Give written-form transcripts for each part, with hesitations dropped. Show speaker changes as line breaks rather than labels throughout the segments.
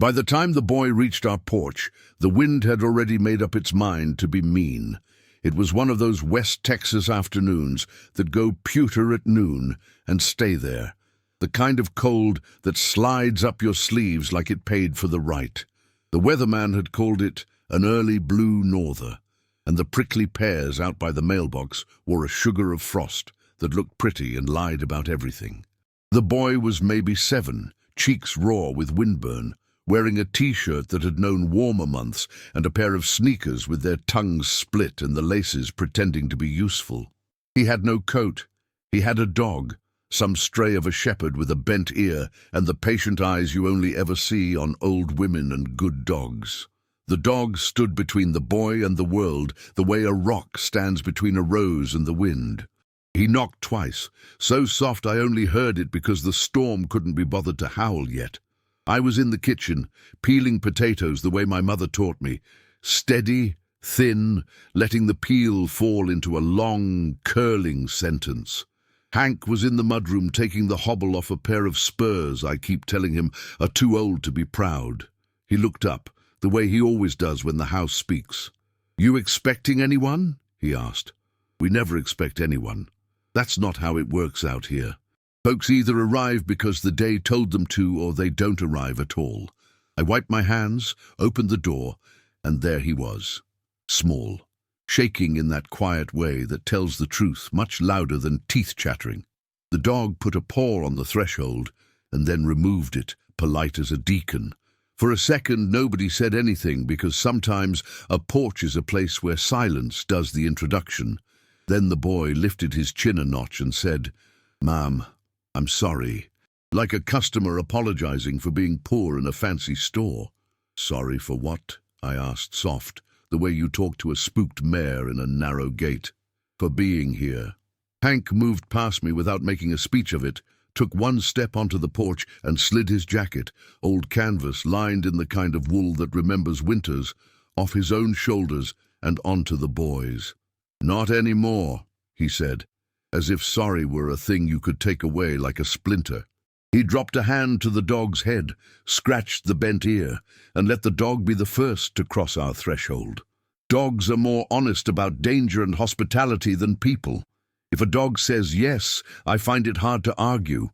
By the time the boy reached our porch, the wind had already made up its mind to be mean. It was one of those West Texas afternoons that go pewter at noon and stay there, the kind of cold that slides up your sleeves like it paid for the right. The weatherman had called it an early blue norther, and the prickly pears out by the mailbox wore a sugar of frost that looked pretty and lied about everything. The boy was maybe 7, cheeks raw with windburn, wearing a T-shirt that had known warmer months and a pair of sneakers with their tongues split and the laces pretending to be useful. He had no coat. He had a dog, some stray of a shepherd with a bent ear and the patient eyes you only ever see on old women and good dogs. The dog stood between the boy and the world the way a rock stands between a rose and the wind. He knocked twice, so soft I only heard it because the storm couldn't be bothered to howl yet. I was in the kitchen, peeling potatoes the way my mother taught me, steady, thin, letting the peel fall into a long, curling sentence. Hank was in the mudroom taking the hobble off a pair of spurs I keep telling him are too old to be proud. He looked up, the way he always does when the house speaks. "You expecting anyone?" he asked. "We never expect anyone. That's not how it works out here. Folks either arrive because the day told them to or they don't arrive at all." I wiped my hands, opened the door, and there he was, small, shaking in that quiet way that tells the truth much louder than teeth chattering. The dog put a paw on the threshold and then removed it, polite as a deacon. For a second nobody said anything because sometimes a porch is a place where silence does the introduction. Then the boy lifted his chin a notch and said, "Ma'am, I'm sorry," like a customer apologizing for being poor in a fancy store. "Sorry for what?" I asked, soft, the way you talk to a spooked mare in a narrow gate. "For being here." Hank moved past me without making a speech of it, took one step onto the porch and slid his jacket, old canvas lined in the kind of wool that remembers winters, off his own shoulders and onto the boy's. "Not any more," he said, as if sorry were a thing you could take away like a splinter. He dropped a hand to the dog's head, scratched the bent ear, and let the dog be the first to cross our threshold. Dogs are more honest about danger and hospitality than people. If a dog says yes, I find it hard to argue.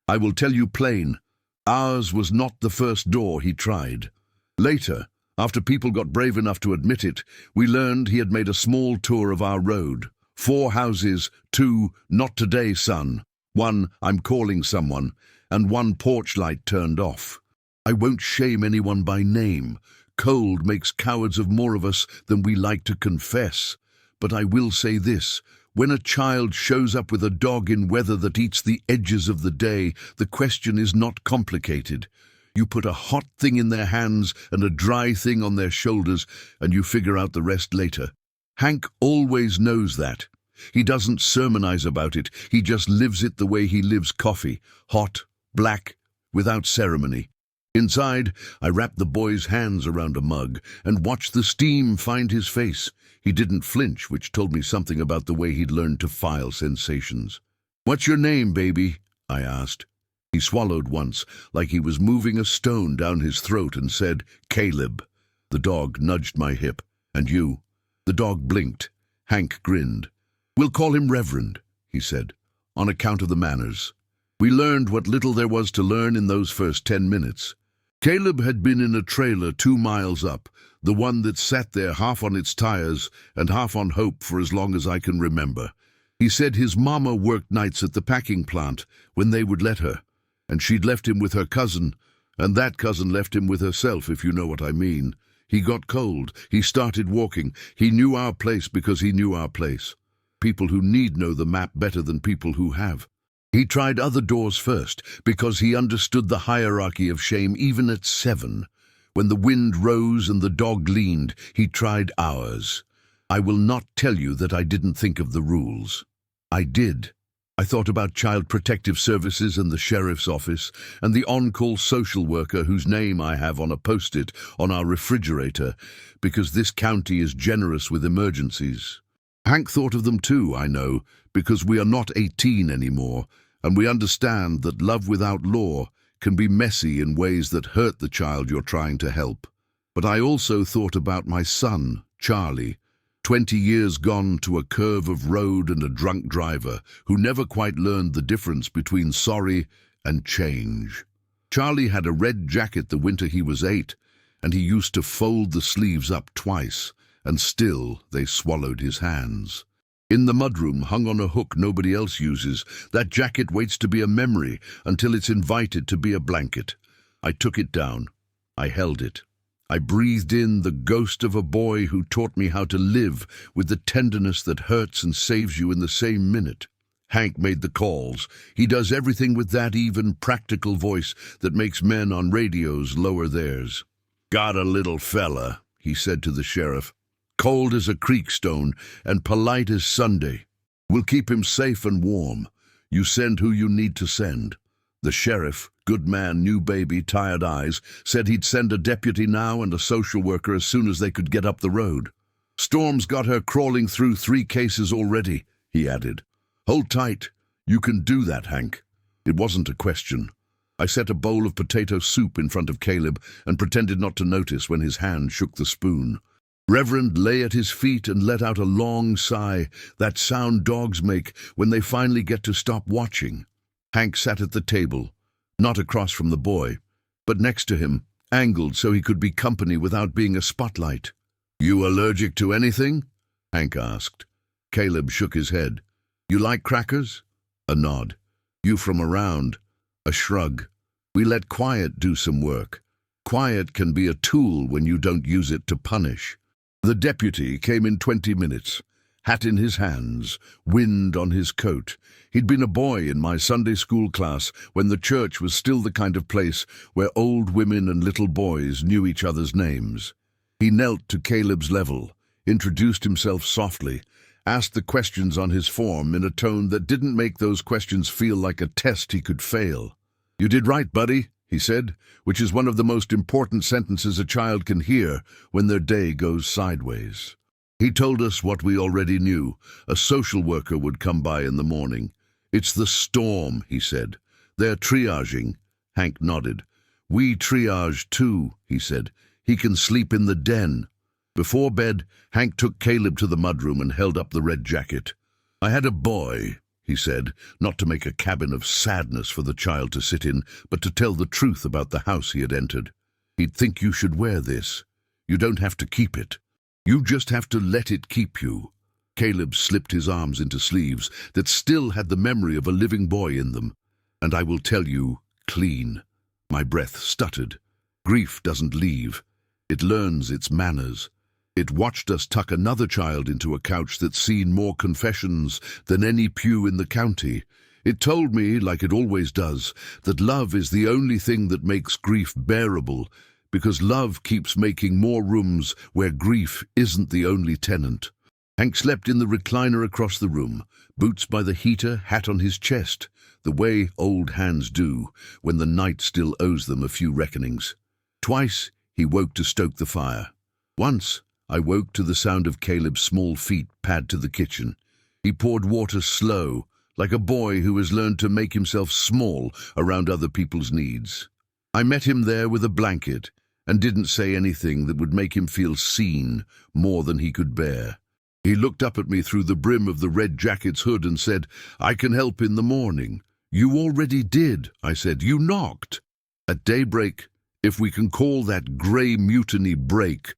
I will tell you plain, ours was not the first door he tried. Later, after people got brave enough to admit it, we learned he had made a small tour of our road. 4 houses, 2, "Not today, son," 1, "I'm calling someone," and 1 porch light turned off. I won't shame anyone by name. Cold makes cowards of more of us than we like to confess. But I will say this, when a child shows up with a dog in weather that eats the edges of the day, the question is not complicated. You put a hot thing in their hands and a dry thing on their shoulders, and you figure out the rest later. Hank always knows that. He doesn't sermonize about it, he just lives it the way he lives coffee, hot, black, without ceremony. Inside, I wrapped the boy's hands around a mug and watched the steam find his face. He didn't flinch, which told me something about the way he'd learned to file sensations. "What's your name, baby?" I asked. He swallowed once, like he was moving a stone down his throat, and said, "Caleb." The dog nudged my hip. "And you?" The dog blinked. Hank grinned. "We'll call him Reverend," he said, "on account of the manners." We learned what little there was to learn in those first 10 minutes. Caleb had been in a trailer 2 miles up, the one that sat there half on its tires and half on hope for as long as I can remember. He said his mama worked nights at the packing plant when they would let her, and she'd left him with her cousin, and that cousin left him with herself, if you know what I mean. He got cold. He started walking. He knew our place because he knew our place. People who need know the map better than people who have. He tried other doors first because he understood the hierarchy of shame even at 7. When the wind rose and the dog leaned, he tried ours. I will not tell you that I didn't think of the rules. I did. I thought about Child Protective Services and the Sheriff's Office and the on-call social worker whose name I have on a post-it on our refrigerator because this county is generous with emergencies. Hank thought of them too, I know, because we are not 18 anymore, and we understand that love without law can be messy in ways that hurt the child you're trying to help. But I also thought about my son, Charlie, 20 years gone to a curve of road and a drunk driver who never quite learned the difference between sorry and change. Charlie had a red jacket the winter he was 8, and he used to fold the sleeves up twice, and still they swallowed his hands. In the mudroom, hung on a hook nobody else uses, that jacket waits to be a memory until it's invited to be a blanket. I took it down. I held it. I breathed in the ghost of a boy who taught me how to live with the tenderness that hurts and saves you in the same minute. Hank made the calls. He does everything with that even, practical voice that makes men on radios lower theirs. "Got a little fella," he said to the sheriff. "Cold as a creek stone and polite as Sunday. We'll keep him safe and warm. You send who you need to send." The sheriff, good man, new baby, tired eyes, said he'd send a deputy now and a social worker as soon as they could get up the road. "Storm's got her crawling through 3 cases already," he added. "Hold tight. You can do that, Hank." It wasn't a question. I set a bowl of potato soup in front of Caleb and pretended not to notice when his hand shook the spoon. Reverend lay at his feet and let out a long sigh, that sound dogs make when they finally get to stop watching. Hank sat at the table, not across from the boy, but next to him, angled so he could be company without being a spotlight. "You allergic to anything?" Hank asked. Caleb shook his head. "You like crackers?" A nod. "You from around?" A shrug. "We let quiet do some work. Quiet can be a tool when you don't use it to punish." The deputy came in 20 minutes, hat in his hands, wind on his coat. He'd been a boy in my Sunday school class when the church was still the kind of place where old women and little boys knew each other's names. He knelt to Caleb's level, introduced himself softly, asked the questions on his form in a tone that didn't make those questions feel like a test he could fail. "You did right, buddy," he said, which is one of the most important sentences a child can hear when their day goes sideways. He told us what we already knew. A social worker would come by in the morning. "It's the storm," he said. "They're triaging." Hank nodded. "We triage too," he said. "He can sleep in the den." Before bed, Hank took Caleb to the mudroom and held up the red jacket. "I had a boy," he said, not to make a cabin of sadness for the child to sit in, but to tell the truth about the house he had entered. "He'd think you should wear this. You don't have to keep it. You just have to let it keep you." Caleb slipped his arms into sleeves that still had the memory of a living boy in them. "And I will tell you, clean." My breath stuttered. Grief doesn't leave. It learns its manners. It watched us tuck another child into a couch that's seen more confessions than any pew in the county. It told me, like it always does, that love is the only thing that makes grief bearable, because love keeps making more rooms where grief isn't the only tenant. Hank slept in the recliner across the room, boots by the heater, hat on his chest, the way old hands do when the night still owes them a few reckonings. Twice he woke to stoke the fire. Once I woke to the sound of Caleb's small feet pad to the kitchen. He poured water slow, like a boy who has learned to make himself small around other people's needs. I met him there with a blanket and didn't say anything that would make him feel seen more than he could bear. He looked up at me through the brim of the red jacket's hood and said, "I can help in the morning." "You already did," I said. "You knocked." "At daybreak, if we can call that grey mutiny break."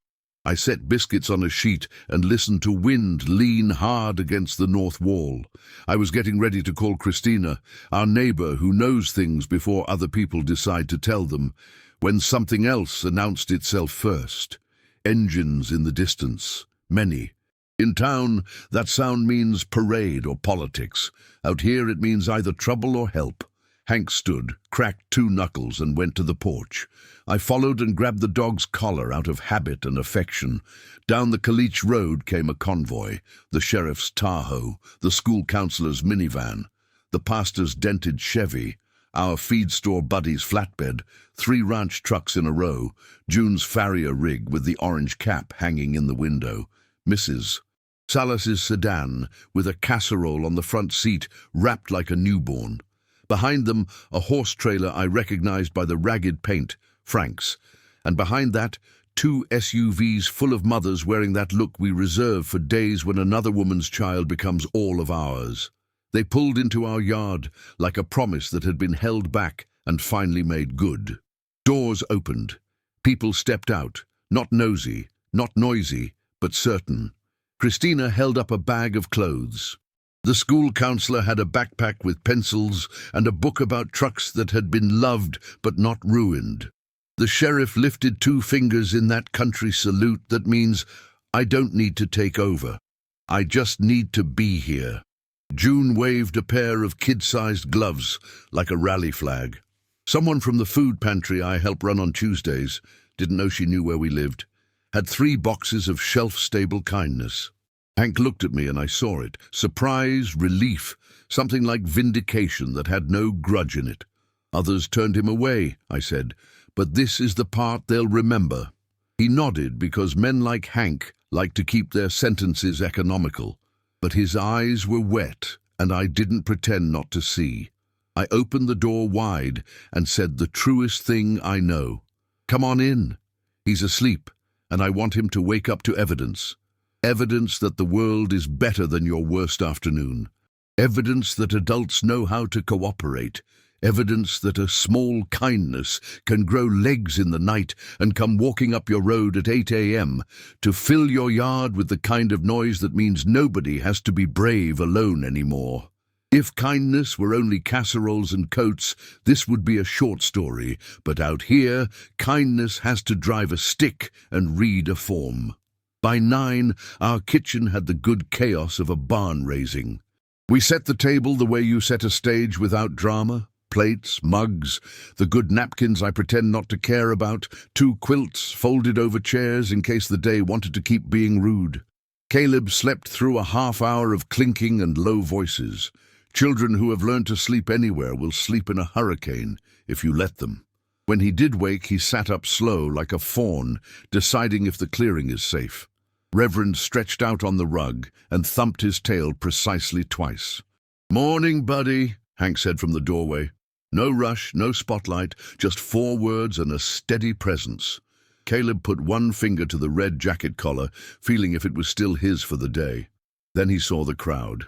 I set biscuits on a sheet and listened to wind lean hard against the north wall. I was getting ready to call Christina, our neighbor who knows things before other people decide to tell them, when something else announced itself first. Engines in the distance, many. In town, that sound means parade or politics. Out here it means either trouble or help. Hank stood, cracked 2 knuckles, and went to the porch. I followed and grabbed the dog's collar out of habit and affection. Down the Caliche Road came a convoy, the sheriff's Tahoe, the school counselor's minivan, the pastor's dented Chevy, our feed store buddy's flatbed, 3 ranch trucks in a row, June's farrier rig with the orange cap hanging in the window, Mrs. Salas's sedan with a casserole on the front seat wrapped like a newborn. Behind them, a horse trailer I recognized by the ragged paint, Frank's. And behind that, 2 SUVs full of mothers wearing that look we reserve for days when another woman's child becomes all of ours. They pulled into our yard like a promise that had been held back and finally made good. Doors opened. People stepped out, not nosy, not noisy, but certain. Christina held up a bag of clothes. The school counselor had a backpack with pencils and a book about trucks that had been loved but not ruined. The sheriff lifted 2 fingers in that country salute that means, I don't need to take over. I just need to be here. June waved a pair of kid-sized gloves like a rally flag. Someone from the food pantry I help run on Tuesdays, didn't know she knew where we lived, had 3 boxes of shelf-stable kindness. Hank looked at me and I saw it. Surprise, relief, something like vindication that had no grudge in it. Others turned him away, I said, but this is the part they'll remember. He nodded because men like Hank like to keep their sentences economical. But his eyes were wet and I didn't pretend not to see. I opened the door wide and said the truest thing I know. Come on in. He's asleep and I want him to wake up to evidence. Evidence that the world is better than your worst afternoon. Evidence that adults know how to cooperate. Evidence that a small kindness can grow legs in the night and come walking up your road at 8 a.m. to fill your yard with the kind of noise that means nobody has to be brave alone anymore. If kindness were only casseroles and coats, this would be a short story, but out here, kindness has to drive a stick and read a form. By 9, our kitchen had the good chaos of a barn raising. We set the table the way you set a stage without drama. Plates, mugs, the good napkins I pretend not to care about, 2 quilts folded over chairs in case the day wanted to keep being rude. Caleb slept through a half-hour of clinking and low voices. Children who have learned to sleep anywhere will sleep in a hurricane if you let them. When he did wake, he sat up slow like a fawn, deciding if the clearing is safe. Reverend stretched out on the rug and thumped his tail precisely twice. "Morning, buddy," Hank said from the doorway. No rush, no spotlight, just 4 words and a steady presence. Caleb put 1 finger to the red jacket collar, feeling if it was still his for the day. Then he saw the crowd.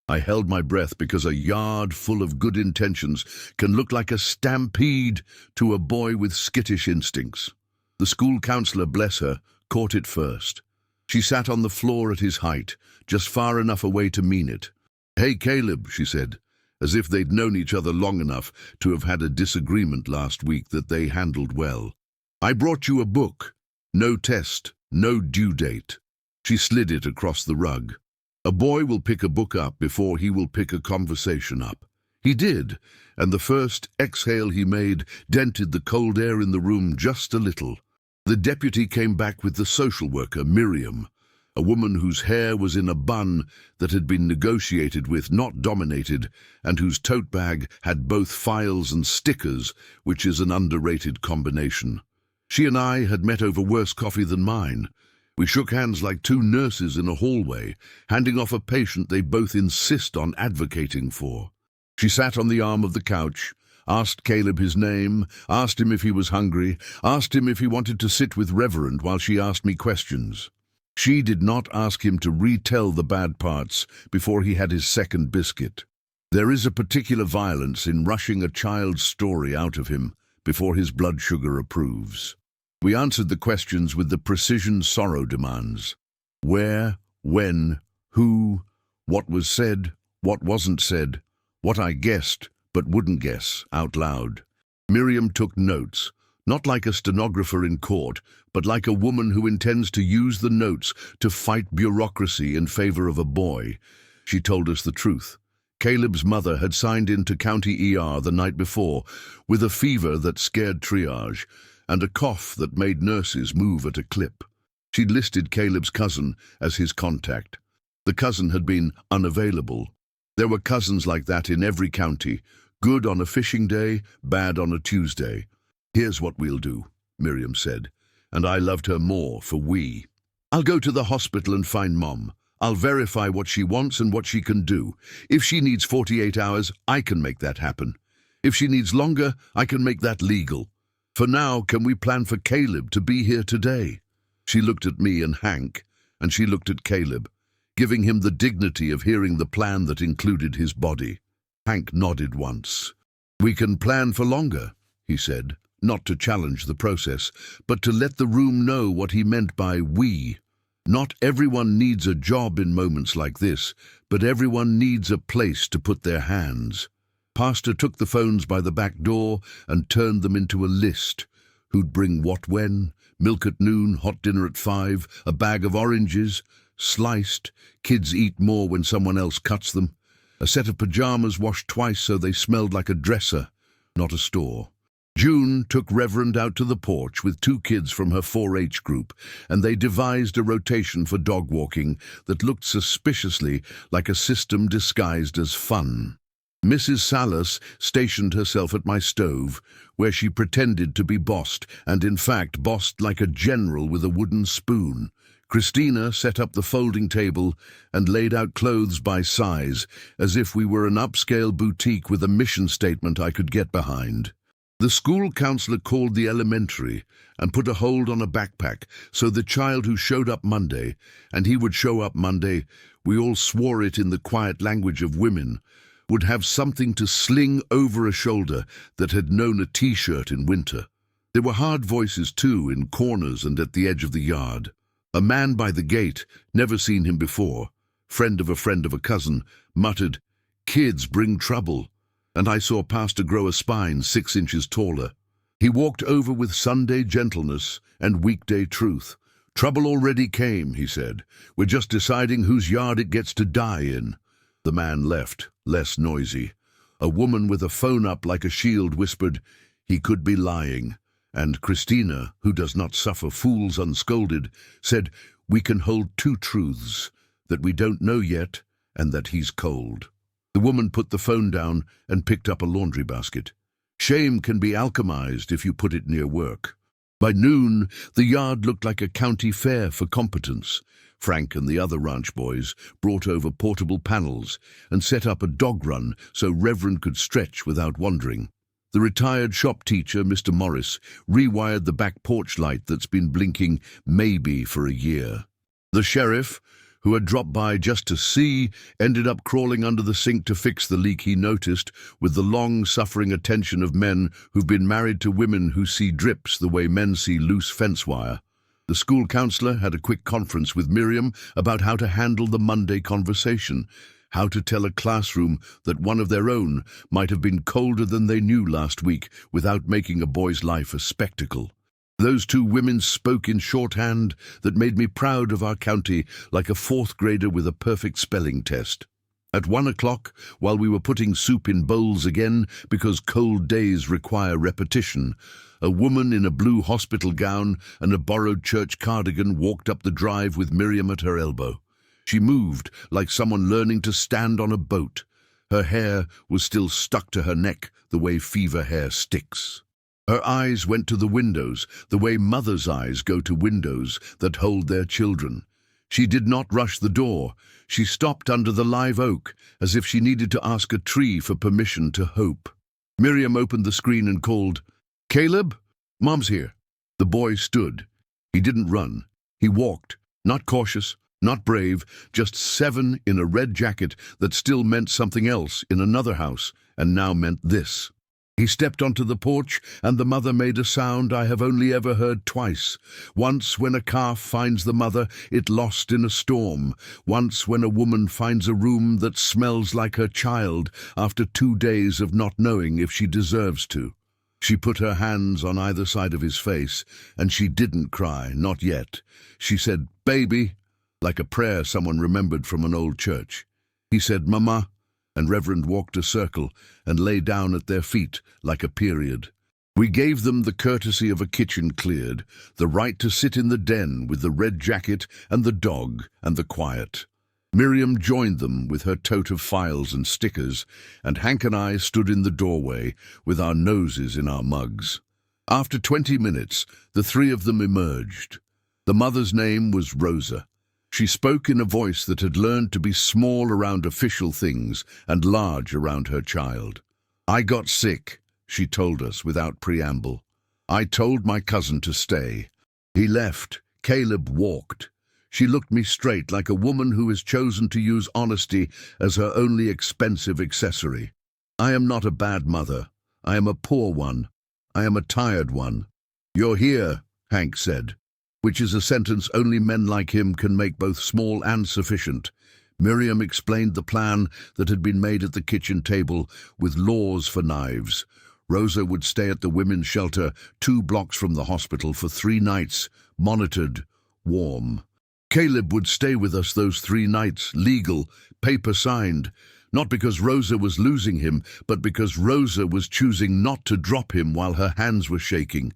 I held my breath because a yard full of good intentions can look like a stampede to a boy with skittish instincts. The school counselor, bless her, caught it first. She sat on the floor at his height, just far enough away to mean it. "Hey, Caleb," she said, as if they'd known each other long enough to have had a disagreement last week that they handled well. "I brought you a book. No test, no due date." She slid it across the rug. "A boy will pick a book up before he will pick a conversation up." He did, and the first exhale he made dented the cold air in the room just a little. The deputy came back with the social worker, Miriam, a woman whose hair was in a bun that had been negotiated with, not dominated, and whose tote bag had both files and stickers, which is an underrated combination. She and I had met over worse coffee than mine. We shook hands like 2 nurses in a hallway, handing off a patient they both insist on advocating for. She sat on the arm of the couch, asked Caleb his name, asked him if he was hungry, asked him if he wanted to sit with Reverend while she asked me questions. She did not ask him to retell the bad parts before he had his second biscuit. There is a particular violence in rushing a child's story out of him before his blood sugar approves. We answered the questions with the precision sorrow demands. Where, when, who, what was said, what wasn't said, what I guessed but wouldn't guess out loud. Miriam took notes, not like a stenographer in court, but like a woman who intends to use the notes to fight bureaucracy in favor of a boy. She told us the truth. Caleb's mother had signed into county ER the night before with a fever that scared triage and a cough that made nurses move at a clip. She'd listed Caleb's cousin as his contact. The cousin had been unavailable. There were cousins like that in every county, good on a fishing day, bad on a Tuesday. "Here's what we'll do," Miriam said, and I loved her more for we. "I'll go to the hospital and find Mom. I'll verify what she wants and what she can do. If she needs 48 hours, I can make that happen. If she needs longer, I can make that legal. For now, can we plan for Caleb to be here today?" She looked at me and Hank, and she looked at Caleb, giving him the dignity of hearing the plan that included his body. Hank nodded once. "We can plan for longer," he said, not to challenge the process, but to let the room know what he meant by we. Not everyone needs a job in moments like this, but everyone needs a place to put their hands. Pastor took the phones by the back door and turned them into a list. Who'd bring what when, milk at noon, hot dinner at 5, a bag of oranges, sliced, kids eat more when someone else cuts them, a set of pajamas washed twice so they smelled like a dresser, not a store. June took Reverend out to the porch with 2 kids from her 4-H group, and they devised a rotation for dog walking that looked suspiciously like a system disguised as fun. Mrs. Salas stationed herself at my stove, where she pretended to be bossed, and in fact bossed like a general with a wooden spoon. Christina set up the folding table and laid out clothes by size, as if we were an upscale boutique with a mission statement I could get behind. The school counselor called the elementary and put a hold on a backpack, so the child who showed up Monday, and he would show up Monday, we all swore it in the quiet language of women, would have something to sling over a shoulder that had known a t-shirt in winter. There were hard voices too, in corners and at the edge of the yard. A man by the gate, never seen him before, friend of a cousin, muttered, "Kids bring trouble," and I saw Pastor grow a spine 6 inches taller. He walked over with Sunday gentleness and weekday truth. "Trouble already came," he said. "We're just deciding whose yard it gets to die in." The man left, less noisy. A woman with a phone up like a shield whispered, "He could be lying." And Christina, who does not suffer fools unscolded, said, "We can hold 2 truths, that we don't know yet and that he's cold." The woman put the phone down and picked up a laundry basket. Shame can be alchemized if you put it near work. By noon, the yard looked like a county fair for competence. Frank and the other ranch boys brought over portable panels and set up a dog run so Reverend could stretch without wandering. The retired shop teacher, Mr. Morris, rewired the back porch light that's been blinking maybe for a year. The sheriff, who had dropped by just to see, ended up crawling under the sink to fix the leak he noticed, with the long-suffering attention of men who've been married to women who see drips the way men see loose fence wire. The school counselor had a quick conference with Miriam about how to handle the Monday conversation, how to tell a classroom that one of their own might have been colder than they knew last week without making a boy's life a spectacle. Those 2 women spoke in shorthand that made me proud of our county, like a 4th grader with a perfect spelling test. At 1 o'clock, while we were putting soup in bowls again because cold days require repetition, a woman in a blue hospital gown and a borrowed church cardigan walked up the drive with Miriam at her elbow. She moved like someone learning to stand on a boat. Her hair was still stuck to her neck the way fever hair sticks. Her eyes went to the windows, the way mothers' eyes go to windows that hold their children. She did not rush the door. She stopped under the live oak, as if she needed to ask a tree for permission to hope. Miriam opened the screen and called, "Caleb, Mom's here." The boy stood. He didn't run. He walked, not cautious, not brave, just 7 in a red jacket that still meant something else in another house, and now meant this. He stepped onto the porch, and the mother made a sound I have only ever heard twice. Once when a calf finds the mother, it lost in a storm. Once when a woman finds a room that smells like her child after 2 days of not knowing if she deserves to. She put her hands on either side of his face, and she didn't cry, not yet. She said, "Baby," like a prayer someone remembered from an old church. He said, "Mama," and Reverend walked a circle and lay down at their feet like a period. We gave them the courtesy of a kitchen cleared, the right to sit in the den with the red jacket and the dog and the quiet. Miriam joined them with her tote of files and stickers, and Hank and I stood in the doorway with our noses in our mugs. After 20 minutes, the 3 of them emerged. The mother's name was Rosa. She spoke in a voice that had learned to be small around official things and large around her child. I got sick, she told us without preamble. I told my cousin to stay. He left. Caleb walked. She looked me straight like a woman who has chosen to use honesty as her only expensive accessory. I am not a bad mother. I am a poor one. I am a tired one. You're here, Hank said, which is a sentence only men like him can make both small and sufficient. Miriam explained the plan that had been made at the kitchen table with laws for knives. Rosa would stay at the women's shelter 2 blocks from the hospital for 3 nights, monitored, warm. Caleb would stay with us those 3 nights, legal, paper signed, not because Rosa was losing him, but because Rosa was choosing not to drop him while her hands were shaking.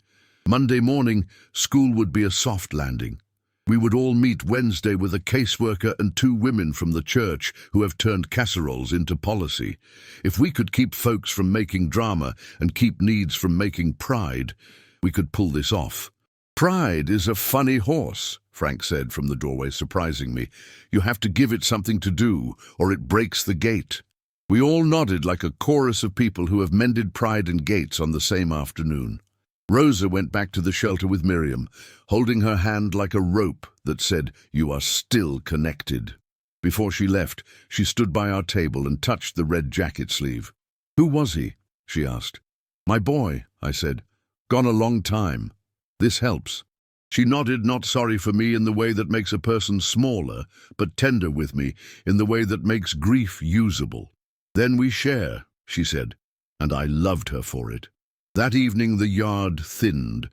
Monday morning, school would be a soft landing. We would all meet Wednesday with a caseworker and 2 women from the church who have turned casseroles into policy. If we could keep folks from making drama and keep needs from making pride, we could pull this off. Pride is a funny horse, Frank said from the doorway, surprising me. You have to give it something to do, or it breaks the gate. We all nodded like a chorus of people who have mended pride and gates on the same afternoon. Rosa went back to the shelter with Miriam, holding her hand like a rope that said, "You are still connected." Before she left, she stood by our table and touched the red jacket sleeve. "Who was he?" she asked. "My boy," I said. "Gone a long time. This helps." She nodded, not sorry for me in the way that makes a person smaller, but tender with me in the way that makes grief usable. "Then we share," she said, and I loved her for it. That evening the yard thinned,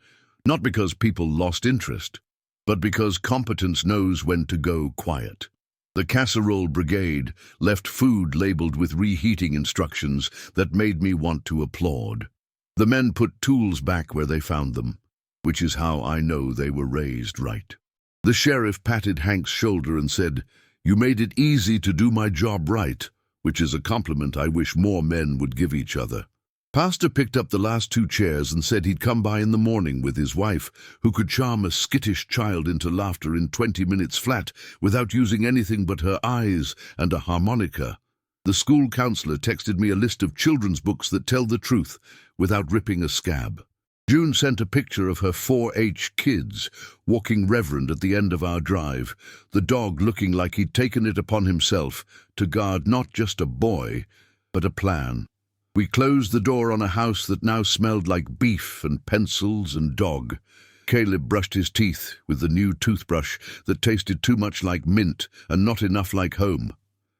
not because people lost interest, but because competence knows when to go quiet. The casserole brigade left food labeled with reheating instructions that made me want to applaud. The men put tools back where they found them, which is how I know they were raised right. The sheriff patted Hank's shoulder and said, "You made it easy to do my job right," which is a compliment I wish more men would give each other. Pastor picked up the last 2 chairs and said he'd come by in the morning with his wife, who could charm a skittish child into laughter in 20 minutes flat without using anything but her eyes and a harmonica. The school counselor texted me a list of children's books that tell the truth without ripping a scab. June sent a picture of her 4-H kids walking reverend at the end of our drive, the dog looking like he'd taken it upon himself to guard not just a boy, but a plan. We closed the door on a house that now smelled like beef and pencils and dog. Caleb brushed his teeth with the new toothbrush that tasted too much like mint and not enough like home.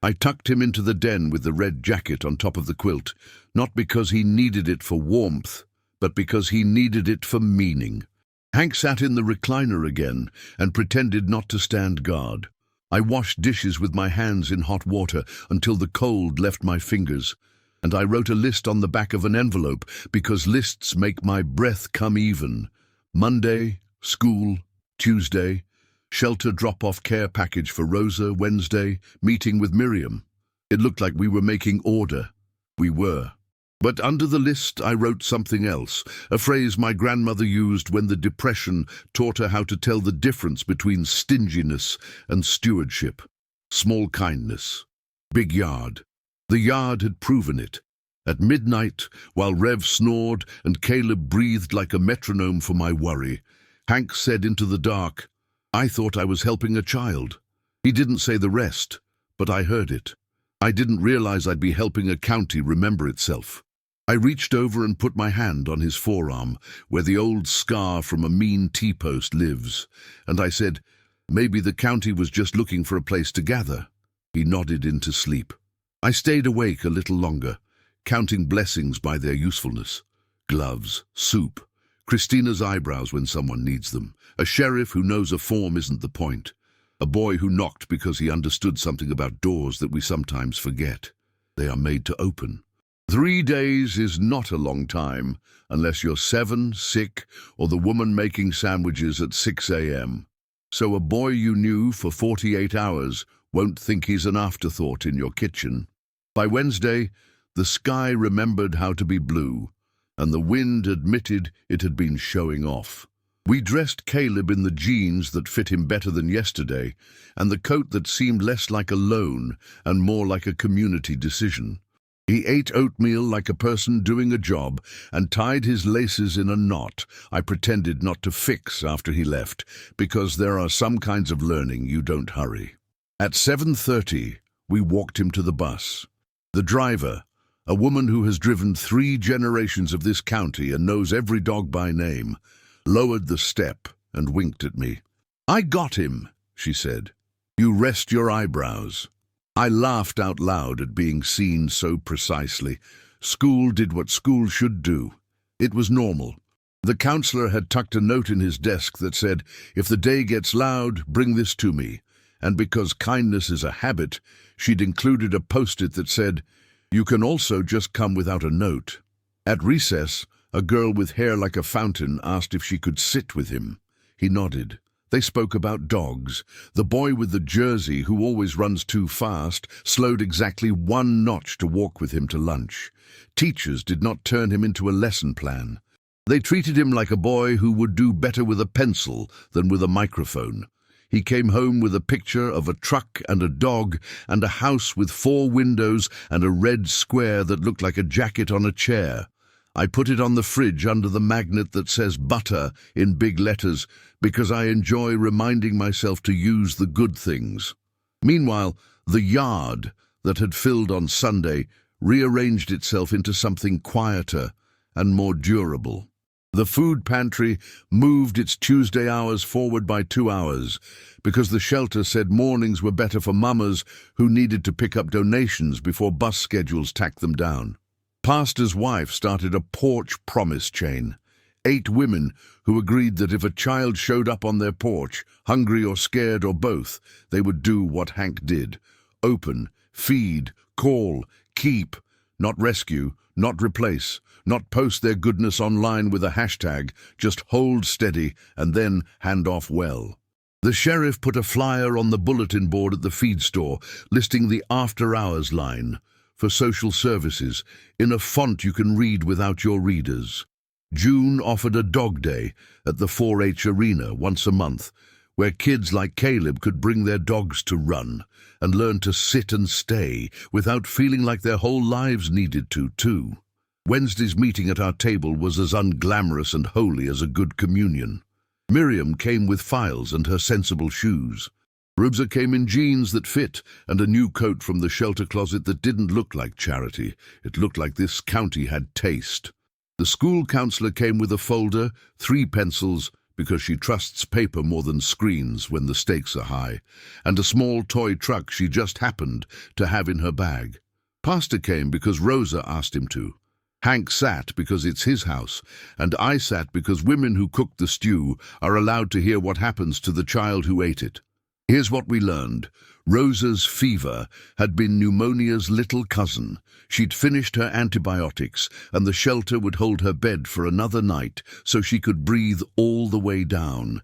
I tucked him into the den with the red jacket on top of the quilt, not because he needed it for warmth, but because he needed it for meaning. Hank sat in the recliner again and pretended not to stand guard. I washed dishes with my hands in hot water until the cold left my fingers, and I wrote a list on the back of an envelope because lists make my breath come even. Monday, school. Tuesday, shelter drop-off care package for Rosa. Wednesday, meeting with Miriam. It looked like we were making order. We were. But under the list I wrote something else, a phrase my grandmother used when the Depression taught her how to tell the difference between stinginess and stewardship. Small kindness. Big yard. The yard had proven it. At midnight, while Rev snored and Caleb breathed like a metronome for my worry, Hank said into the dark, "I thought I was helping a child." He didn't say the rest, but I heard it. I didn't realize I'd be helping a county remember itself. I reached over and put my hand on his forearm, where the old scar from a mean T-post lives, and I said, "Maybe the county was just looking for a place to gather." He nodded into sleep. I stayed awake a little longer, counting blessings by their usefulness. Gloves, soup, Christina's eyebrows when someone needs them, a sheriff who knows a form isn't the point, a boy who knocked because he understood something about doors that we sometimes forget. They are made to open. 3 days is not a long time, unless you're 7, sick, or the woman making sandwiches at 6 a.m. So a boy you knew for 48 hours won't think he's an afterthought in your kitchen. By Wednesday, the sky remembered how to be blue, and the wind admitted it had been showing off. We dressed Caleb in the jeans that fit him better than yesterday, and the coat that seemed less like a loan and more like a community decision. He ate oatmeal like a person doing a job and tied his laces in a knot I pretended not to fix after he left, because there are some kinds of learning you don't hurry. At 7:30, we walked him to the bus. The driver, a woman who has driven 3 generations of this county and knows every dog by name, lowered the step and winked at me. "I got him," she said. "You rest your eyebrows." I laughed out loud at being seen so precisely. School did what school should do. It was normal. The counselor had tucked a note in his desk that said, "If the day gets loud, bring this to me." And because kindness is a habit, she'd included a post-it that said, "You can also just come without a note." At recess, a girl with hair like a fountain asked if she could sit with him. He nodded. They spoke about dogs. The boy with the jersey, who always runs too fast, slowed exactly 1 notch to walk with him to lunch. Teachers did not turn him into a lesson plan. They treated him like a boy who would do better with a pencil than with a microphone. He came home with a picture of a truck and a dog and a house with 4 windows and a red square that looked like a jacket on a chair. I put it on the fridge under the magnet that says butter in big letters because I enjoy reminding myself to use the good things. Meanwhile, the yard that had filled on Sunday rearranged itself into something quieter and more durable. The food pantry moved its Tuesday hours forward by 2 hours because the shelter said mornings were better for mamas who needed to pick up donations before bus schedules tacked them down. Pastor's wife started a porch promise chain. 8 women who agreed that if a child showed up on their porch, hungry or scared or both, they would do what Hank did. Open, feed, call, keep, not rescue, not replace, not post their goodness online with a hashtag, just hold steady and then hand off well. The sheriff put a flyer on the bulletin board at the feed store listing the after-hours line for social services in a font you can read without your readers. June offered a dog day at the 4-H arena once a month, where kids like Caleb could bring their dogs to run and learn to sit and stay without feeling like their whole lives needed to, too. Wednesday's meeting at our table was as unglamorous and holy as a good communion. Miriam came with files and her sensible shoes. Rubza came in jeans that fit and a new coat from the shelter closet that didn't look like charity. It looked like this county had taste. The school counselor came with a folder, 3 pencils, because she trusts paper more than screens when the stakes are high, and a small toy truck she just happened to have in her bag. Pastor came because Rosa asked him to. Hank sat because it's his house, and I sat because women who cook the stew are allowed to hear what happens to the child who ate it. Here's what we learned. Rosa's fever had been pneumonia's little cousin. She'd finished her antibiotics, and the shelter would hold her bed for another night so she could breathe all the way down.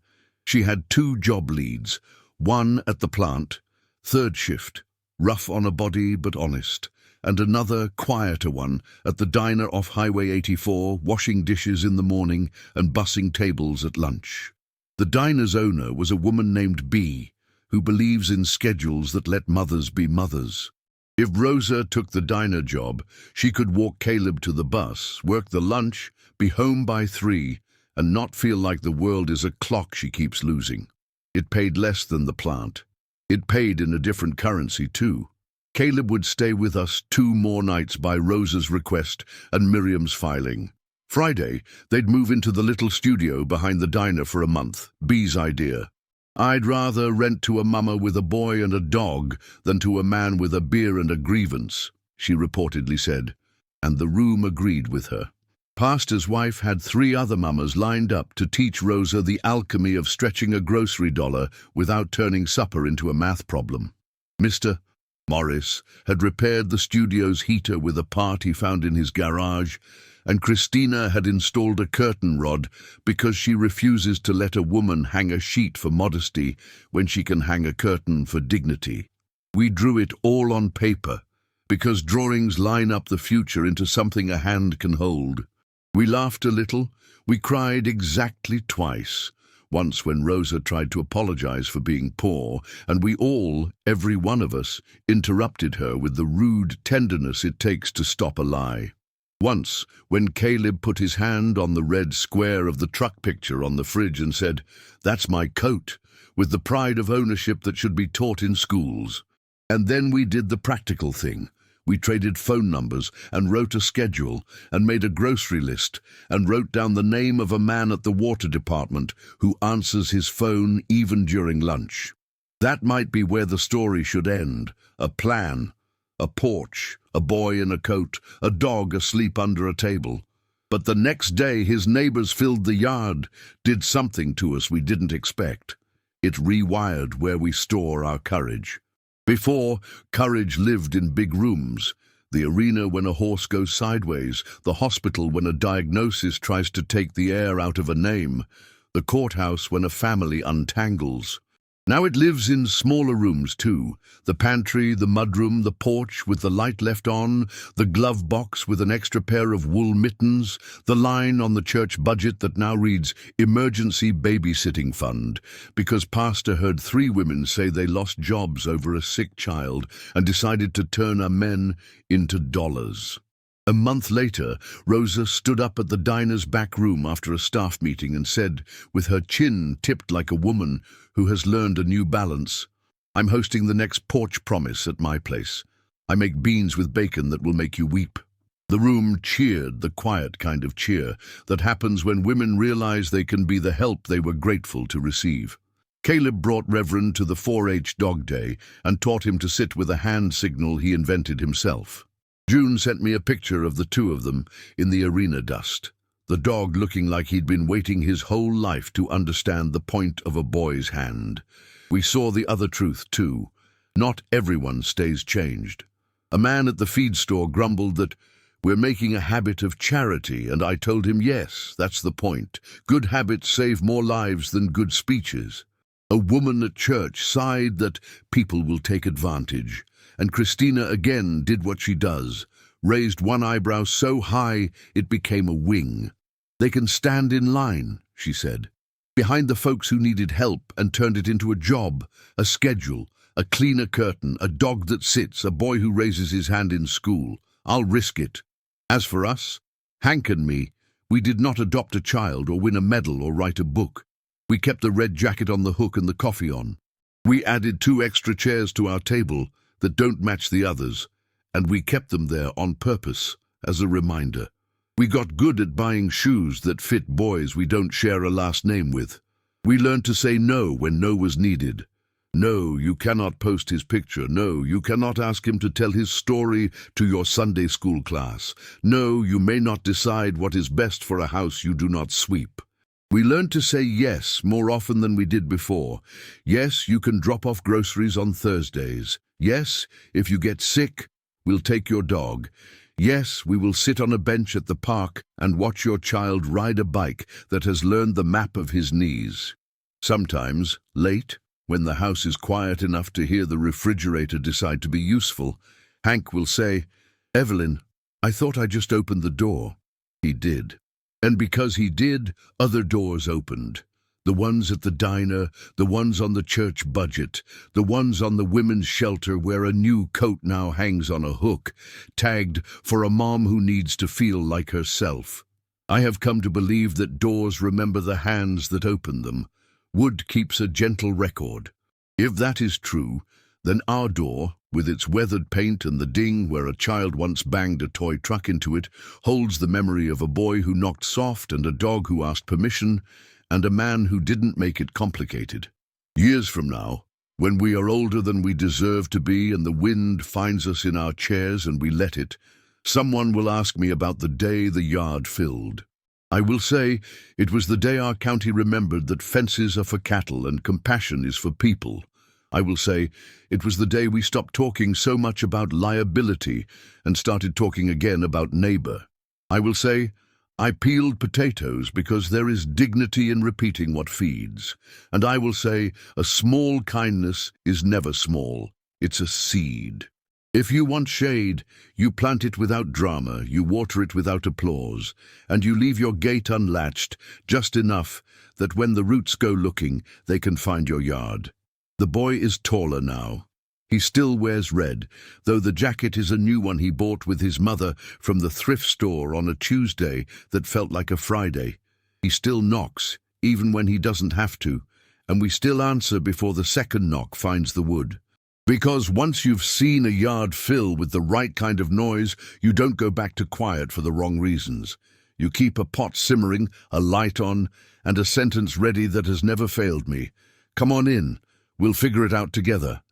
She had 2 job leads, one at the plant, 3rd shift, rough on a body but honest, and another, quieter one, at the diner off Highway 84, washing dishes in the morning and bussing tables at lunch. The diner's owner was a woman named B, who believes in schedules that let mothers be mothers. If Rosa took the diner job, she could walk Caleb to the bus, work the lunch, be home by 3, and not feel like the world is a clock she keeps losing. It paid less than the plant. It paid in a different currency, too. Caleb would stay with us 2 more nights by Rosa's request and Miriam's filing. Friday, they'd move into the little studio behind the diner for a month, B's idea. "I'd rather rent to a mama with a boy and a dog than to a man with a beer and a grievance," she reportedly said, and the room agreed with her. Pastor's wife had 3 other mamas lined up to teach Rosa the alchemy of stretching a grocery dollar without turning supper into a math problem. Mr. Morris had repaired the studio's heater with a part he found in his garage, and Christina had installed a curtain rod because she refuses to let a woman hang a sheet for modesty when she can hang a curtain for dignity. We drew it all on paper because drawings line up the future into something a hand can hold. We laughed a little, we cried exactly twice. Once when Rosa tried to apologize for being poor, and we all, every one of us, interrupted her with the rude tenderness it takes to stop a lie. Once, when Caleb put his hand on the red square of the truck picture on the fridge and said, "That's my coat," with the pride of ownership that should be taught in schools. And then we did the practical thing. We traded phone numbers and wrote a schedule and made a grocery list and wrote down the name of a man at the water department who answers his phone even during lunch. That might be where the story should end. A plan, a porch, a boy in a coat, a dog asleep under a table. But the next day his neighbors filled the yard, did something to us we didn't expect. It rewired where we store our courage. Before, courage lived in big rooms. The arena when a horse goes sideways, the hospital when a diagnosis tries to take the air out of a name, the courthouse when a family untangles. Now it lives in smaller rooms too. The pantry, the mudroom, the porch with the light left on, the glove box with an extra pair of wool mittens, the line on the church budget that now reads Emergency Babysitting Fund, because Pastor heard 3 women say they lost jobs over a sick child and decided to turn amen into dollars. A month later, Rosa stood up at the diner's back room after a staff meeting and said, with her chin tipped like a woman who has learned a new balance, "I'm hosting the next porch promise at my place. I make beans with bacon that will make you weep." The room cheered, the quiet kind of cheer that happens when women realize they can be the help they were grateful to receive. Caleb brought Reverend to the 4-H dog day and taught him to sit with a hand signal he invented himself. June sent me a picture of the 2 of them in the arena dust, the dog looking like he'd been waiting his whole life to understand the point of a boy's hand. We saw the other truth too. Not everyone stays changed. A man at the feed store grumbled that we're making a habit of charity, and I told him yes, that's the point. Good habits save more lives than good speeches. A woman at church sighed that people will take advantage. And Christina again did what she does, raised one eyebrow so high it became a wing. "They can stand in line," she said, "behind the folks who needed help and turned it into a job, a schedule, a cleaner curtain, a dog that sits, a boy who raises his hand in school. I'll risk it." As for us, Hank and me, we did not adopt a child or win a medal or write a book. We kept the red jacket on the hook and the coffee on. We added 2 extra chairs to our table that don't match the others, and we kept them there on purpose, as a reminder. We got good at buying shoes that fit boys we don't share a last name with. We learned to say no when no was needed. No, you cannot post his picture. No, you cannot ask him to tell his story to your Sunday school class. No, you may not decide what is best for a house you do not sweep. We learned to say yes more often than we did before. Yes, you can drop off groceries on Thursdays. Yes, if you get sick, we'll take your dog. Yes, we will sit on a bench at the park and watch your child ride a bike that has learned the map of his knees. Sometimes, late, when the house is quiet enough to hear the refrigerator decide to be useful, Hank will say, "Evelyn, I thought I just opened the door." He did. And because he did, other doors opened. The ones at the diner, the ones on the church budget, the ones on the women's shelter where a new coat now hangs on a hook, tagged for a mom who needs to feel like herself. I have come to believe that doors remember the hands that open them. Wood keeps a gentle record. If that is true, then our door, with its weathered paint and the ding where a child once banged a toy truck into it, holds the memory of a boy who knocked soft and a dog who asked permission, and a man who didn't make it complicated. Years from now, when we are older than we deserve to be and the wind finds us in our chairs and we let it, someone will ask me about the day the yard filled. I will say it was the day our county remembered that fences are for cattle and compassion is for people. I will say it was the day we stopped talking so much about liability and started talking again about neighbor. I will say I peeled potatoes because there is dignity in repeating what feeds. And I will say a small kindness is never small. It's a seed. If you want shade, you plant it without drama, you water it without applause, and you leave your gate unlatched, just enough that when the roots go looking, they can find your yard. The boy is taller now. He still wears red, though the jacket is a new one he bought with his mother from the thrift store on a Tuesday that felt like a Friday. He still knocks, even when he doesn't have to, and we still answer before the second knock finds the wood. Because once you've seen a yard fill with the right kind of noise, you don't go back to quiet for the wrong reasons. You keep a pot simmering, a light on, and a sentence ready that has never failed me. Come on in. We'll figure it out together.